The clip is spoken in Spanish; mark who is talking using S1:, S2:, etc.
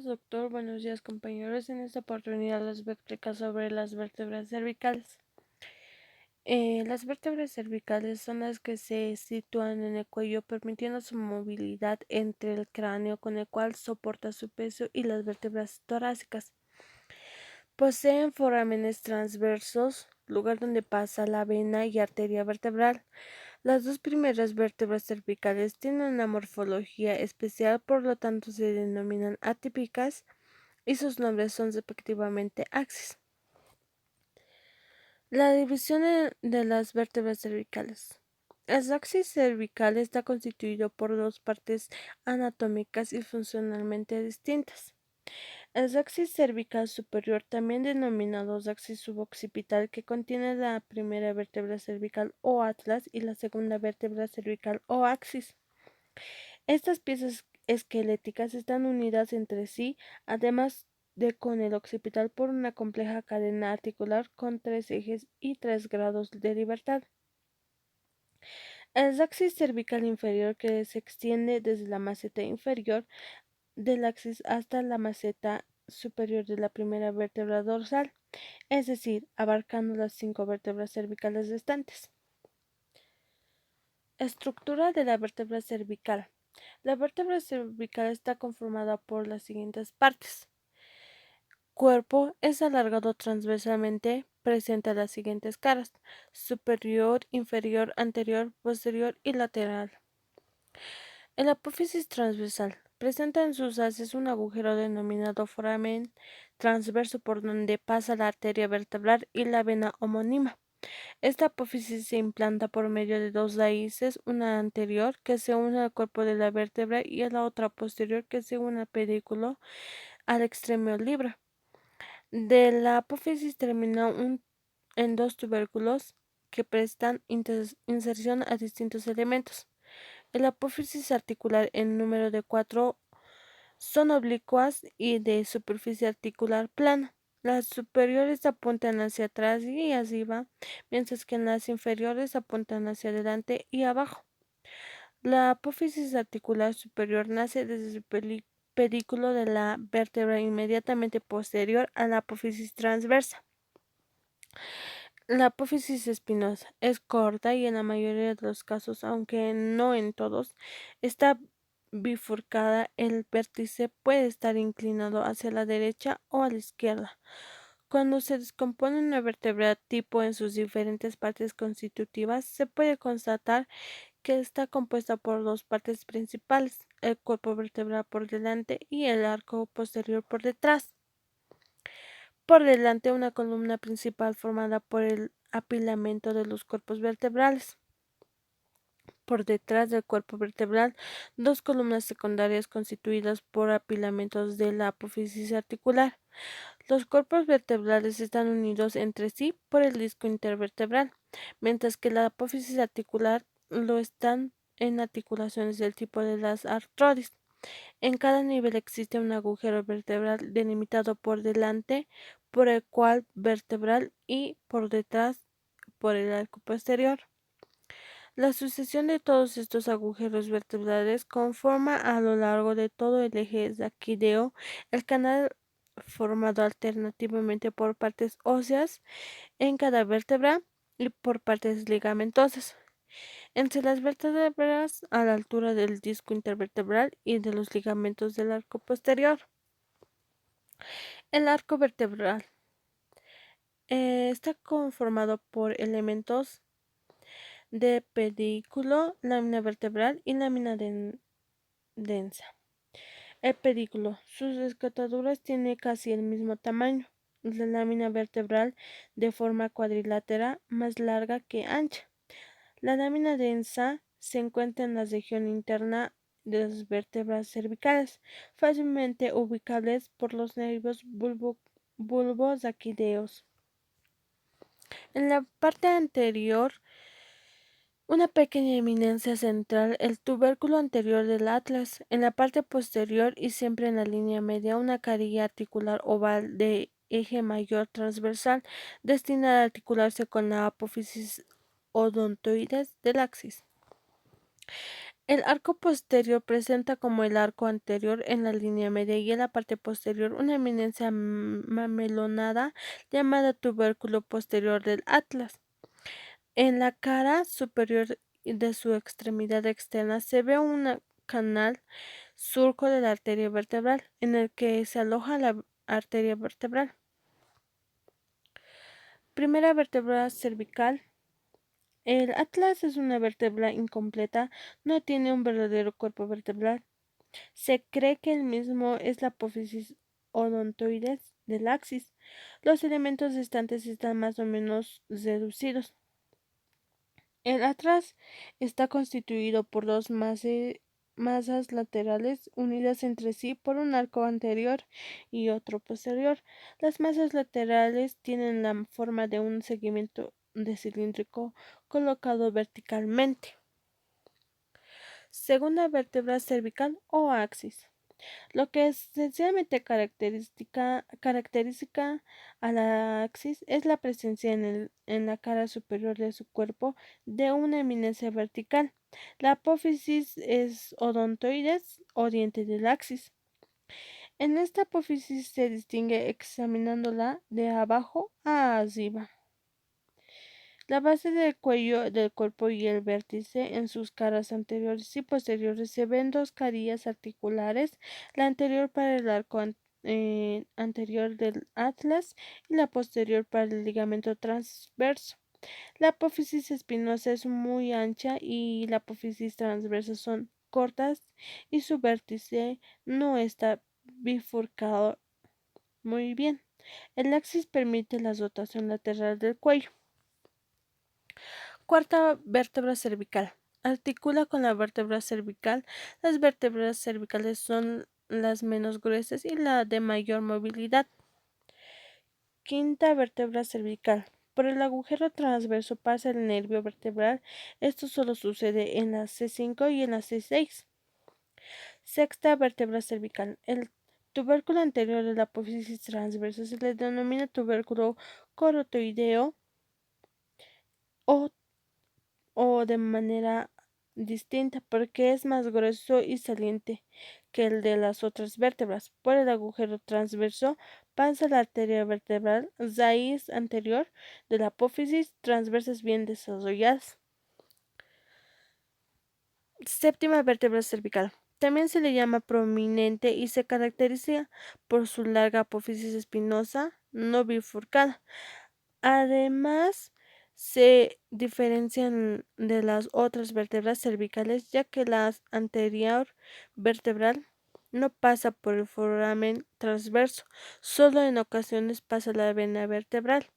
S1: doctor. Buenos días, compañeros. En esta oportunidad les voy a explicar sobre las vértebras cervicales. Las vértebras cervicales son las que se sitúan en el cuello, permitiendo su movilidad entre el cráneo, con el cual soporta su peso, y las vértebras torácicas. Poseen forámenes transversos, lugar donde pasa la vena y arteria vertebral. Las dos primeras vértebras cervicales tienen una morfología especial, por lo tanto se denominan atípicas, y sus nombres son respectivamente axis. La división de las vértebras cervicales. El axis cervical está constituido por dos partes anatómicas y funcionalmente distintas. El axis cervical superior, también denominado axis suboccipital, que contiene la primera vértebra cervical o atlas y la segunda vértebra cervical o axis. Estas piezas esqueléticas están unidas entre sí, además de con el occipital, por una compleja cadena articular con 3 ejes y 3 grados de libertad. El axis cervical inferior, que se extiende desde la maceta inferior del axis hasta la maceta superior de la primera vértebra dorsal, es decir, abarcando las 5 vértebras cervicales restantes. Estructura de la vértebra cervical. La vértebra cervical está conformada por las siguientes partes. Cuerpo es alargado transversalmente, presenta las siguientes caras: superior, inferior, anterior, posterior y lateral. El apófisis transversal presenta en sus haces un agujero denominado foramen transverso, por donde pasa la arteria vertebral y la vena homónima. Esta apófisis se implanta por medio de dos raíces, una anterior que se une al cuerpo de la vértebra y a la otra posterior que se une al pedículo al extremo libre. De la apófisis termina en dos tubérculos que prestan inserción a distintos elementos. El apófisis articular, en número de 4, son oblicuas y de superficie articular plana. Las superiores apuntan hacia atrás y arriba, mientras que las inferiores apuntan hacia adelante y abajo. La apófisis articular superior nace desde el pedículo de la vértebra inmediatamente posterior a la apófisis transversa. La apófisis espinosa es corta y en la mayoría de los casos, aunque no en todos, está bifurcada. El vértice puede estar inclinado hacia la derecha o a la izquierda. Cuando se descompone una vértebra tipo en sus diferentes partes constitutivas, se puede constatar que está compuesta por dos partes principales: el cuerpo vertebral por delante y el arco posterior por detrás. Por delante, una columna principal formada por el apilamiento de los cuerpos vertebrales. Por detrás del cuerpo vertebral, dos columnas secundarias constituidas por apilamientos de la apófisis articular. Los cuerpos vertebrales están unidos entre sí por el disco intervertebral, mientras que la apófisis articular lo están en articulaciones del tipo de las artrosis. En cada nivel existe un agujero vertebral delimitado por delante por el cual vertebral y por detrás por el arco posterior. La sucesión de todos estos agujeros vertebrales conforma a lo largo de todo el eje raquídeo el canal formado alternativamente por partes óseas en cada vértebra y por partes ligamentosas entre las vértebras, a la altura del disco intervertebral y de los ligamentos del arco posterior. El arco vertebral está conformado por elementos de pedículo, lámina vertebral y lámina densa. El pedículo, sus escrotaduras tiene casi el mismo tamaño. La lámina vertebral de forma cuadrilátera, más larga que ancha. La lámina densa se encuentra en la región interna de las vértebras cervicales, fácilmente ubicables por los nervios bulboraquídeos. En la parte anterior, una pequeña eminencia central, el tubérculo anterior del atlas. En la parte posterior y siempre en la línea media, una carilla articular oval de eje mayor transversal, destinada a articularse con la apófisis odontoides del axis. El arco posterior presenta como el arco anterior en la línea media y en la parte posterior una eminencia mamelonada llamada tubérculo posterior del atlas. En la cara superior de su extremidad externa se ve un canal surco de la arteria vertebral en el que se aloja la arteria vertebral. Primera vértebra cervical. El atlas es una vértebra incompleta, no tiene un verdadero cuerpo vertebral. Se cree que el mismo es la apófisis odontoides del axis. Los elementos restantes están más o menos reducidos. El atlas está constituido por dos masas laterales unidas entre sí por un arco anterior y otro posterior. Las masas laterales tienen la forma de un segmento de cilíndrico colocado verticalmente. Segunda vértebra cervical o axis. Lo que es esencialmente característica a la axis es la presencia en la cara superior de su cuerpo de una eminencia vertical. La apófisis es odontoides o diente del axis. En esta apófisis se distingue examinándola de abajo a arriba. La base del cuello del cuerpo y el vértice en sus caras anteriores y posteriores se ven dos carillas articulares, la anterior para el arco anterior del atlas y la posterior para el ligamento transverso. La apófisis espinosa es muy ancha y la apófisis transversa son cortas y su vértice no está bifurcado muy bien. El axis permite la rotación lateral del cuello. Cuarta vértebra cervical. Articula con la vértebra cervical. Las vértebras cervicales son las menos gruesas y la de mayor movilidad. Quinta vértebra cervical. Por el agujero transverso pasa el nervio vertebral. Esto solo sucede en la C5 y en la C6. Sexta vértebra cervical. El tubérculo anterior de la apófisis transversa se le denomina tubérculo corotoideo o de manera distinta porque es más grueso y saliente que el de las otras vértebras. Por el agujero transverso pasa la arteria vertebral, raíz anterior de la apófisis, transversas bien desarrolladas. Séptima vértebra cervical. También se le llama prominente y se caracteriza por su larga apófisis espinosa no bifurcada. Además, se diferencian de las otras vértebras cervicales ya que la anterior vertebral no pasa por el foramen transverso, solo en ocasiones pasa la vena vertebral.